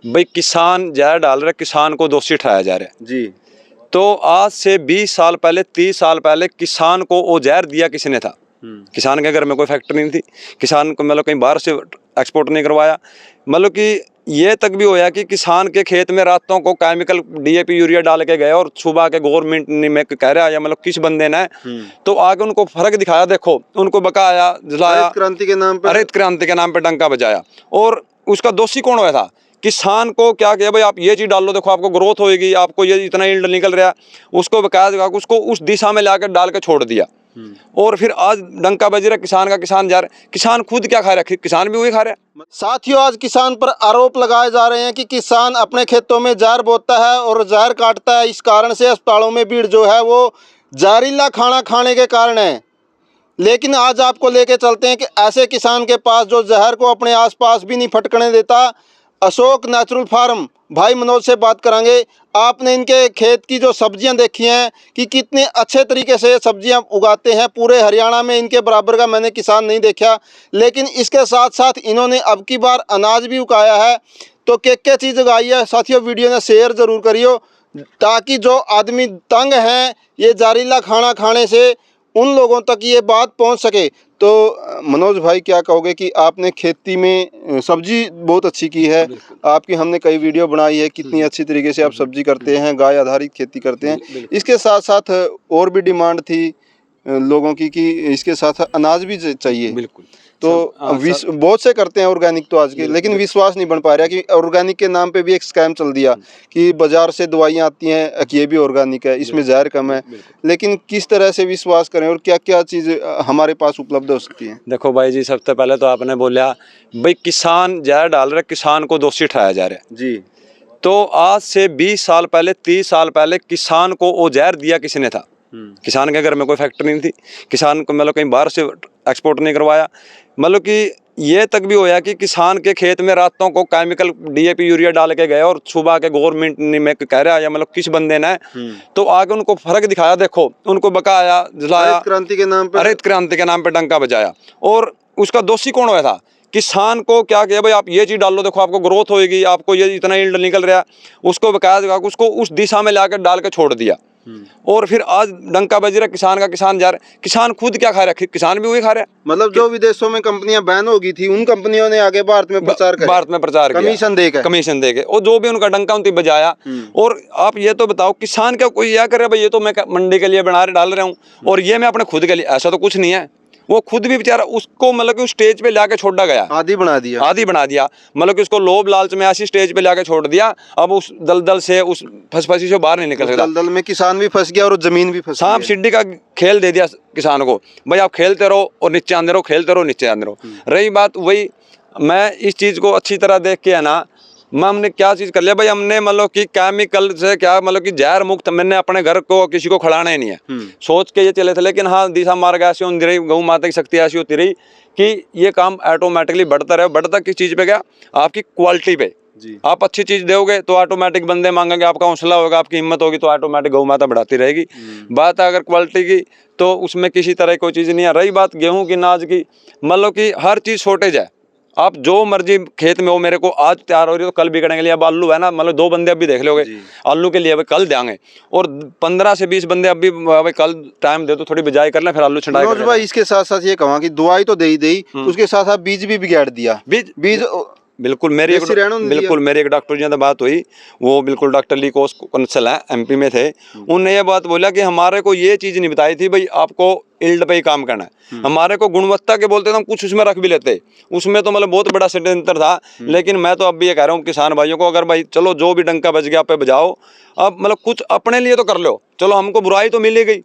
भाई किसान जहर डाल रहे, किसान को दोषी ठहराया जा रहा है जी। तो आज से 20 साल पहले 30 साल पहले किसान को वो जहर दिया किसने था? किसान के घर में कोई फैक्ट्री नहीं थी, किसान को मतलब कहीं बाहर से एक्सपोर्ट नहीं करवाया। मतलब कि ये तक भी होया कि किसान के खेत में रातों को केमिकल डीएपी यूरिया डाल के गए और सुबह के गवर्नमेंट ने में कह रहा है मतलब किस बंदे ने तो आगे उनको फर्क दिखाया, देखो उनको बकाया जलाया, हरित क्रांति के नाम पर, हरित क्रांति के नाम पे डंका बजाया। और उसका दोषी कौन हुआ था? किसान को क्या किया, भाई आप ये चीज डाल लो, देखो आपको ग्रोथ होएगी, आपको ये इतना यील्ड निकल रहा है, उसको बकाया उसको उस दिशा में लाकर डाल के छोड़ दिया। और फिर आज डंका बज रहा किसान का, किसान जा रहा है, किसान खुद क्या खा रहा है? किसान भी वही खा रहा है। साथियों, आज किसान पर आरोप लगाए जा रहे हैं कि किसान अपने खेतों में जहर बोता है और जहर काटता है, इस कारण से अस्पतालों में भीड़ जो है वो जहरीला खाना खाने के कारण है। लेकिन आज आपको लेके चलते हैं कि ऐसे किसान के पास जो जहर को अपने आसपास भी नहीं फटकने देता। अशोक नेचुरल फार्म भाई मनोज से बात करेंगे। आपने इनके खेत की जो सब्जियां देखी हैं कि कितने अच्छे तरीके से सब्जियां उगाते हैं, पूरे हरियाणा में इनके बराबर का मैंने किसान नहीं देखा। लेकिन इसके साथ साथ इन्होंने अब की बार अनाज भी उगाया है। तो क्या चीज़ उगाई है साथियों, वीडियो ने शेयर ज़रूर करियो ताकि जो आदमी तंग हैं ये जहरीला खाना खाने से, उन लोगों तक ये बात पहुंच सके। तो मनोज भाई, क्या कहोगे कि आपने खेती में सब्जी बहुत अच्छी की है, आपकी हमने कई वीडियो बनाई है, कितनी अच्छी तरीके से आप सब्जी करते हैं, गाय आधारित खेती करते हैं। इसके साथ साथ और भी डिमांड थी लोगों की कि इसके साथ अनाज भी चाहिए। बिल्कुल। तो बहुत से करते हैं ऑर्गेनिक तो आज के, लेकिन विश्वास नहीं बन पा रहा कि ऑर्गेनिक के नाम पे भी एक स्कैम चल दिया कि बाजार से दवाइयाँ आती हैं कि ये भी ऑर्गेनिक है, इसमें जहर कम है। लेकिन किस तरह से विश्वास करें और क्या क्या चीज़ हमारे पास उपलब्ध हो सकती है? देखो भाई जी, सबसे पहले तो आपने बोला भाई किसान जहर डाल रहे, किसान को दोषी ठहराया जा रहा है जी। तो आज से 20 साल पहले 30 साल पहले किसान को वो जहर दिया किसने था? किसान के घर में कोई फैक्ट्री नहीं थी, किसान को मतलब कहीं बाहर से एक्सपोर्ट नहीं करवाया। मतलब कि ये तक भी होया कि किसान के खेत में रातों को केमिकल डीएपी यूरिया डाल के गए और सुबह के गवर्नमेंट ने में कह रहा है मतलब किस बंदे ने तो आगे उनको फर्क दिखाया, देखो उनको बकाया जलाया, हरित क्रांति के नाम पर, हरित क्रांति के नाम पे डंका बजाया। और उसका दोषी कौन हुआ था? किसान को क्या किया, भाई आप ये चीज डाल लो, देखो आपको ग्रोथ होएगी, आपको ये इतना यील्ड निकल रहा है, उसको बकाया उसको उस दिशा में लाकर डाल के छोड़ दिया। और फिर आज डंका बज रहा किसान का, किसान जा रहा है, किसान खुद क्या खा रहा है? किसान भी वही खा रहा है। मतलब जो विदेशों में कंपनियां बैन हो गई थी, उन कंपनियों ने आगे भारत में प्रचार किया, भारत में प्रचार किया, कमीशन देके और जो भी उनका डंका उनकी बजाया। और आप ये तो बताओ किसान क्या कोई यह कर रहा है भाई ये तो मैं मंडी के लिए बना डाल रहा हूँ और ये मैं अपने खुद के लिए, ऐसा तो कुछ नहीं है। वो खुद भी बेचारा उसको मतलब कि उस स्टेज पे लाके छोड़ा गया, आदी बना दिया मतलब कि उसको लोभ लालच में ऐसी स्टेज पे लाके छोड़ दिया। अब उस दलदल से, उस फंसी से बाहर नहीं निकल सकता। दलदल में किसान भी फंस गया और जमीन भी फंस गई। सांप सीढ़ी का खेल दे दिया किसान को, भाई आप खेलते रहो और नीचे आंदे रहो, खेलते रहो नीचे आंदे रहो। रही बात वही, मैं इस चीज को अच्छी तरह देख के है ना, हमने क्या चीज कर लिया भाई, हमने मतलब कि केमिकल से क्या मतलब कि जहर मुक्त, मैंने अपने घर को किसी को खड़ाना ही नहीं है सोच के ये चले थे। लेकिन हाँ, दिशा मार्ग ऐसी होती रही, गौ माता की शक्ति ऐसी होती रही कि ये काम ऑटोमेटिकली बढ़ता रहे। बढ़ता किस चीज पे गया? आपकी क्वालिटी पे। आप अच्छी चीज दोगे तो ऑटोमेटिक बंदे मांगेंगे, आपका हौसला होगा, आपकी हिम्मत होगी तो ऑटोमेटिक गौ माता बढ़ाती रहेगी। बात है अगर क्वालिटी की तो उसमें किसी तरह की कोई चीज नहीं है। रही बात गेहूं की, अनाज की, मतलब कि हर चीज शॉर्टेज है। आप जो मर्जी खेत में हो, मेरे को आज तैयार हो रही है तो कल बिकने के लिए, अब आलू है ना, मतलब 2 बंदे अभी देख लोगे आलू के लिए, अभी कल देंगे और 15 से 20 बंदे अभी कल टाइम दे दो, थोड़ी बिजाई कर ले, फिर आलू छिड़ाई कर ले। इसके साथ साथ ये कहूँ कि दवाई तो दे ही दी, उसके साथ साथ बीज भी बिगाड़ दिया। बीज बिल्कुल मेरी एक डॉक्टर जी से बात हुई, वो बिल्कुल डॉक्टर ली कोस कंसल है, एमपी में थे। उन्होंने ये बात बोला कि हमारे को ये चीज नहीं बताई थी भाई आपको यील्ड पे ही काम करना है, हमारे को गुणवत्ता के बोलते थे, हम कुछ उसमें रख भी लेते, उसमें तो मतलब बहुत बड़ा षड्यंत्र था। लेकिन मैं तो अब भी ये कह रहा हूँ किसान भाइयों को, अगर भाई चलो जो भी डंका बज गया आप पे बजाओ, अब मतलब कुछ अपने लिए तो कर लो, चलो हमको बुराई तो मिल ही गई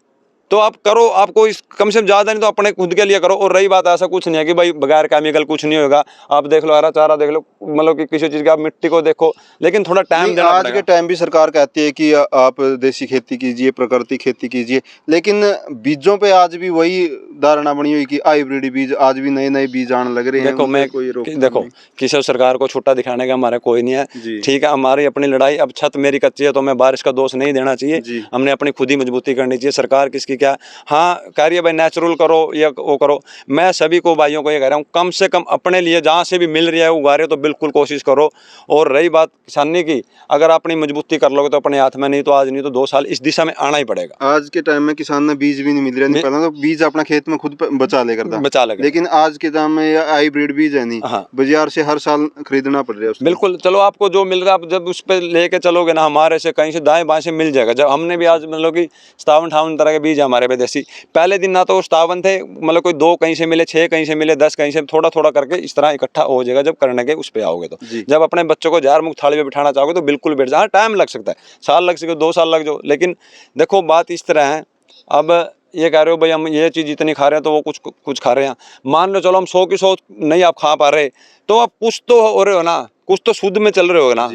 तो आप करो, आपको इस कम से कम ज़्यादा नहीं तो अपने खुद के लिए करो। और रही बात, ऐसा कुछ नहीं है कि भाई बगैर केमिकल कुछ नहीं होगा। आप देख लो, हरा चारा देख लो, मतलब कि किसी चीज़ की आप मिट्टी को देखो, लेकिन थोड़ा टाइम देना पड़ेगा। आज के टाइम भी सरकार कहती है कि आप देसी खेती कीजिए, प्राकृतिक खेती कीजिए, लेकिन बीजों पे आज भी वही धारणा बनी हुई कि हाइब्रिड बीज, आज भी नए नए बीज आने लग रहे हैं। देखो किसी सरकार को छुट्टा दिखाने का हमारा कोई नहीं है, ठीक है, हमारी अपनी लड़ाई। अब छत मेरी कच्ची है तो मैं बारिश का दोष नहीं देना चाहिए, हमने अपनी खुद ही मजबूती करनी चाहिए। सरकार किसकी क्या, हाँ कह रही है भाई नेचुरल करो या वो करो, मैं सभी को भाइयों को ये कह रहा हूँ कम से कम अपने लिए जहाँ से भी मिल रहा है उगा रहे हो तो बिल्कुल बिल्कुल कोशिश करो। और रही बात किसानी की, अगर अपनी मजबूती कर लोगे तो अपने हाथ में, नहीं तो आज नहीं तो 2 साल इस दिशा में आना ही पड़ेगा। आज के टाइम में किसान ने बीज भी नहीं मिल रहा, नहीं पहले तो बीज अपना खेत में खुद बचा लेकर था, बचा लेगा। लेकिन आज के टाइम में हाइब्रिड बीज है नहीं, हाँ। बाजार से हर साल खरीदना पड़ रहा है उसको। बिल्कुल, चलो आपको जो मिल रहा है आप जब उस पे लेके चलोगे ना, हमारे से कहीं से दाएं बाएं से मिल जाएगा। जब हमने भी आज मतलब कि 57-58 तरह के बीज है हमारे पे देसी, पहले दिन ना तो 57 थे, मतलब कोई 2 कहीं से मिले, 6 कहीं से मिले, 10 कहीं से, थोड़ा थोड़ा करके इस तरह इकट्ठा हो जाएगा जब करने के उस पे आओगे तो। जब अपने बच्चों को जार मुक्त थाली पे बिठाना चाहोगे तो बिल्कुल बैठ जाए, टाइम लग सकता है, साल लग सके, 2 साल लग जाओ, लेकिन देखो बात इस तरह है। अब ये कह रहे हो भाई हम ये चीज़ इतनी खा रहे हैं तो वो कुछ खा रहे हैं, मान लो चलो हम 100 की 100 नहीं आप खा पा रहे, तो आप कुछ तो हो रहे हो ना, कुछ तो शुद्ध में चल रहे हो ना,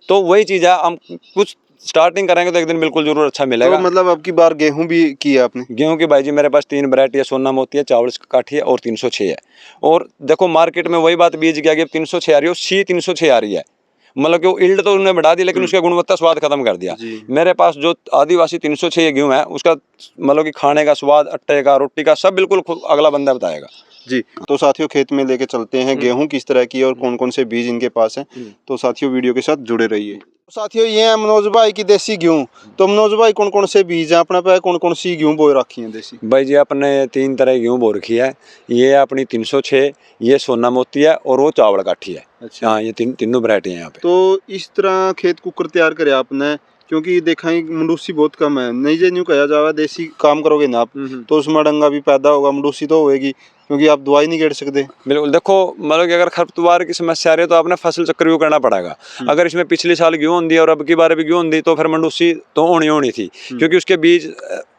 तो वही चीज़ है। हम कुछ स्टार्टिंग करेंगे तो एक दिन बिल्कुल जरूर अच्छा मिलेगा। तो मतलब अब की बार गेहूं भी किया आपने? गेहूं की भाई जी मेरे पास 3 वैरायटी है, सोना मोती है, चावल काठी है और 306 है। और देखो मार्केट में वही बात बीज की आगे 306 आ रही है, सी 306 आ रही है, मतलब कि वो इल्ड तो उन्होंने बढ़ा दी लेकिन उसका गुणवत्ता स्वाद खत्म कर दिया। मेरे पास जो आदिवासी 306 गेहूं है उसका मतलब कि खाने का स्वाद, अट्टे का, रोटी का सब बिल्कुल अगला बंदा बताएगा जी। तो साथियों खेत में लेके चलते हैं गेहूं किस तरह की है और कौन कौन से बीज इनके पास हैं, तो साथियों वीडियो के साथ जुड़े रहिए। साथियों ये है मनोज भाई की देसी गेहूं। तो मनोज भाई कौन कौन से बीज हैं अपने पे, कौन कौन सी गेहूं बो रखी है देसी? भाई जी अपने 3 तरह की गेहूं बो रखी है, ये अपनी 306, ये सोना मोती है और वो चावल काठी है। अच्छा हाँ, ये तीनों वैरायटी है यहाँ पे। तो इस तरह खेत कुकर तैयार करे आपने, क्योंकि देखा ही मंडूसी बहुत कम है, नहीं जे न्यू कहा जावा देसी काम करोगे ना आप तो उसमें डंगा भी पैदा होगा, मंडूसी तो होएगी, क्योंकि आप दवाई नहीं गिर सकते। बिल्कुल, देखो मतलब कि अगर खरपतवार की समस्या आ रही है तो आपने फसल चक्र करना पड़ेगा। अगर इसमें पिछले साल गेहूं दी और अब की बार भी गेहूं दी तो फिर मंडूसी तो होनी थी, क्योंकि उसके बीज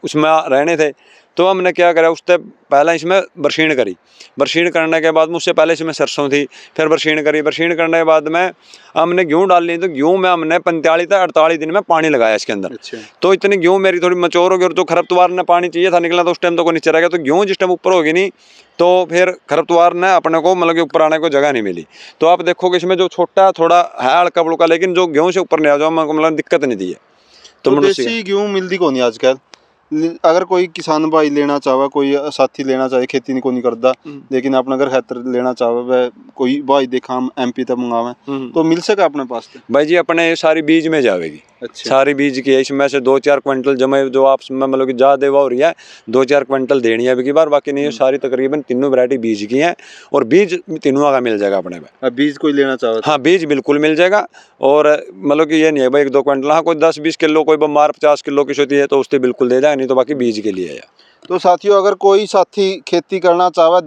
उसमें रहने थे। तो हमने क्या करा, उससे पहले इसमें बरसीन करी, बरसीन करने के बाद मुझसे पहले इसमें सरसों थी, फिर बरसीन करी, बरसीन करने के बाद में हमने गेहूं डाल ली। तो गेहूं में हमने 45 से 48 दिन में पानी लगाया इसके अंदर। अच्छा। तो इतनी गेहूं मेरी थोड़ी मचोर हो गई और जो खरपतवार ने पानी चाहिए था निकला तो उस टाइम तो कोई नीचे रह गया, तो गेहूं जिस टाइम ऊपर होगी नहीं तो फिर खरपतवार ने अपने को मतलब कि ऊपर आने को जगह नहीं मिली। तो आप देखोगे इसमें जो छोटा थोड़ा है हल्का फुल्का, लेकिन जो गेहूं से ऊपर नहीं आ जाओ मतलब दिक्कत नहीं दी है। तो देसी गेहूं मिलती कौन है आजकल? अगर कोई किसान भाई लेना चाहे, कोई साथी लेना चाहे, खेती नहीं को नहीं करता, लेकिन अपना अगर खेतर लेना चाहे, वह कोई भाई देखा हम MP तक मंगावे तो मिल सके अपने पास? भाई जी अपने सारी बीज में जाएगी। अच्छा। सारी बीज की है, इसमें से 2-4 क्विंटल जमे जो आप मतलब कि ज्यादा हो रही है 2-4 क्विंटल देनी है अबकी बार, बाकी नहीं है सारी तकरीबन तीनों वैरायटी बीज की हैं और बीज तीनों का मिल जाएगा अपने में। बीज कोई लेना चाहे? हाँ बीज बिल्कुल मिल जाएगा, और मतलब कि ये नहीं है भाई 1-2 क्विंटल, हाँ कोई 10-20 किलो, कोई बीमार 50 किलो की होती है तो उससे बिल्कुल दे जाएगा, नहीं तो बाकी बीज के लिए है। तो साथियों अगर कोई साथी खेती करना चाहे,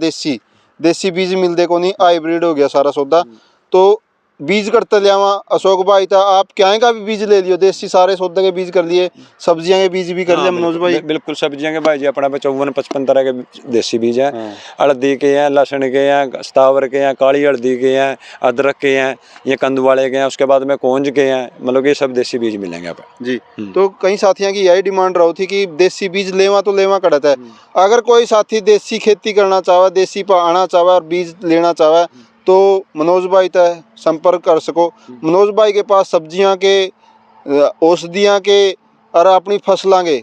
देसी बीज मिलते को नहीं, हाइब्रिड हो गया सारा सौदा, तो बीज करते लिया अशोक भाई था, आप क्या का भी बीज ले लियो, देसी सारे सौदे के बीज कर लिए, सब्जियां के बीज भी कर लिए मनोज भाई? बिल्कुल सब्जियां के भाई जी अपने पे 54-55 तरह के देसी बीज हैं। हल्दी के हैं, लहसुन के हैं, सतावर के हैं, काली हल्दी के हैं, अदरक के हैं, ये कंदवाले के हैं, उसके बाद में कोंज के हैं, मतलब ये सब देसी बीज मिलेंगे आप जी। तो कई साथियों की यही डिमांड रही थी कि देसी बीज लेवा तो लेवा कड़ता है। अगर कोई साथी देसी खेती करना चाहे, देसी पर आना चाहे और बीज लेना चाहे तो मनोज भाई तक संपर्क कर सको। मनोज भाई के पास सब्जियां के, औषधियां के और अपनी फसलों के,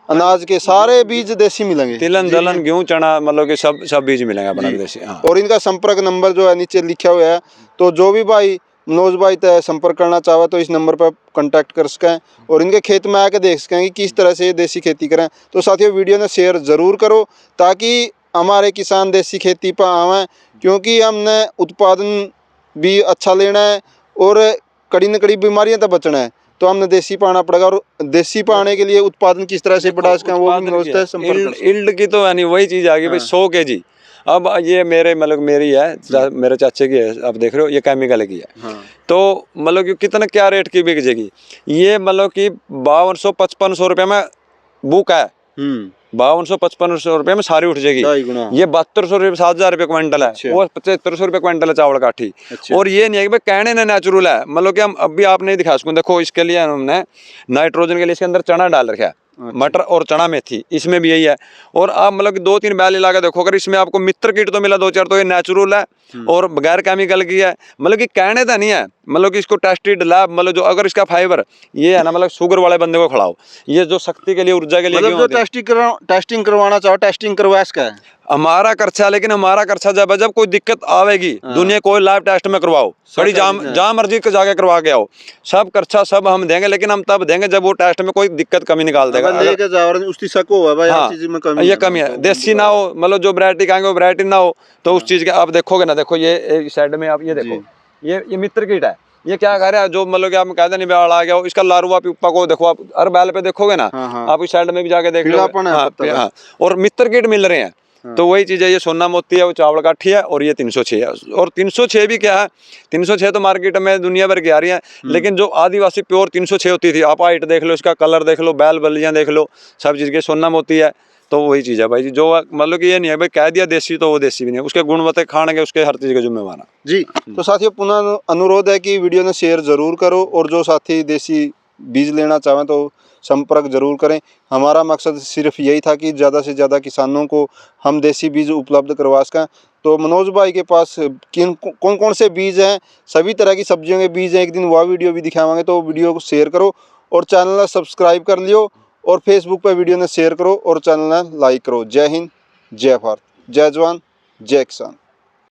अनाज के सारे बीज देसी मिलेंगे, तिलन दलहन गेहूं चना मतलब कि सब बीज मिलेंगे अपना देसी। हाँ। और इनका संपर्क नंबर जो है नीचे लिखा हुआ है, तो जो भी भाई मनोज भाई तक संपर्क करना चाहे तो इस नंबर पर कांटेक्ट कर सकें और इनके खेत में आकर देख सकें कि किस तरह से देसी खेती करें। तो साथियों वीडियो ने शेयर ज़रूर करो ताकि हमारे किसान देसी खेती पर आवें, क्योंकि हमने उत्पादन भी अच्छा लेना है और कड़ी न कड़ी बीमारियां तक बचना है, तो हमने देसी पाना पड़ेगा। और देसी पाने के लिए उत्पादन किस तरह से बढ़ा सकें वो भी मनोज तक संपर्क। इल्ड की तो यानी वही चीज़ आ गई भाई 100 kg। अब ये मेरे मतलब मेरी है, मेरे चाचे की है, आप देख रहे हो ये केमिकल की है। तो मतलब कि कितना क्या रेट की बिक जाएगी ये, मतलब कि 5200-5500 रुपये में बुक है, 5200-5500 रुपये में सारी उठ जाएगी। ये 7200 रुपये 7000 रुपये क्विंटल है, वो 7500 रुपये क्विंटल है चावल काठी। और ये नहीं है कि भाई कहने ना नेचुरल है, मतलब कि हम अभी आप नहीं दिखा सकूँ, देखो इसके लिए हमने नाइट्रोजन के लिए इसके अंदर चना डाल रखा है, मटर और चना मेथी, इसमें भी यही है। और आप मतलब कि 2-3 बैल लगा देखो, अगर इसमें आपको मित्र किट तो मिला 2-4 तो ये नेचुरल है और बगैर केमिकल की है, मतलब कि कहने तो नहीं है, मतलब कि इसको टेस्टेड लैब, मतलब जो अगर इसका फाइबर ये है ना, मतलब शुगर वाले बंदे को खिलाओ, ये जो शक्ति के लिए ऊर्जा के लिए मतलब जो टेस्टिंग करवाना चाहो टेस्टिंग करवा इसका है। हमारा खर्चा, लेकिन हमारा खर्चा जब कोई दिक्कत आवेगी, दुनिया कोई लाइव टेस्ट में करवाओ, बड़ी जहाँ मर्जी के जाके करवा के आओ, सब खर्चा सब हम देंगे, लेकिन हम तब देंगे जब वो टेस्ट में कोई दिक्कत कमी निकाल देगा। लेके जाओ उसकी शक हो भाई, हाँ, चीज में कमी ये कमी है, देसी ना हो, मतलब जो वैरायटी खाएंगे वो वैरायटी ना हो, तो उस चीज के आप देखोगे ना, देखो ये साइड में आप ये देखो, ये मित्र कीट है, ये क्या कर रहा है, जो मतलब कि आप कहते नहीं बाढ़ आ गया हो, इसका लार्वा पिप्पा को देखो आप, हर बैल पे देखोगे ना, आप इस साइड में भी जाके देख लो, हाँ, और मित्र कीट मिल रहे हैं। तो वही चीज है, ये सोना मोती है, वो चावल काठी है, और ये 306 है। और 306 भी क्या है, 306 तो मार्केट में दुनिया भर की आ रही है, लेकिन जो आदिवासी प्योर 306 होती थी, आप हाइट देख लो, इसका कलर देख लो, बैल बलियां देख लो, सब चीज के सोना मोती है। तो वही चीज़ है भाई जी, जो मतलब कि ये नहीं है भाई कह दिया देसी तो वो देसी भी नहीं है, उसके गुणवत्ता खाने के उसके हर चीज़ का जिम्मेवार है जी। तो साथियों पुनः अनुरोध है कि वीडियो ने शेयर जरूर करो, और जो साथी देसी बीज लेना चाहें तो संपर्क जरूर करें। हमारा मकसद सिर्फ यही था कि ज़्यादा से ज़्यादा किसानों को हम देसी बीज उपलब्ध करवा सकें। तो मनोज भाई के पास कौन कौन से बीज हैं, सभी तरह की सब्जियों के बीज हैं, एक दिन वह वीडियो भी दिखावांगे, तो वीडियो को शेयर करो और चैनल ने सब्सक्राइब कर लियो, और फेसबुक पर वीडियो ने शेयर करो और चैनल ने लाइक करो। जय हिंद, जय भारत, जय जवान, जय किसान।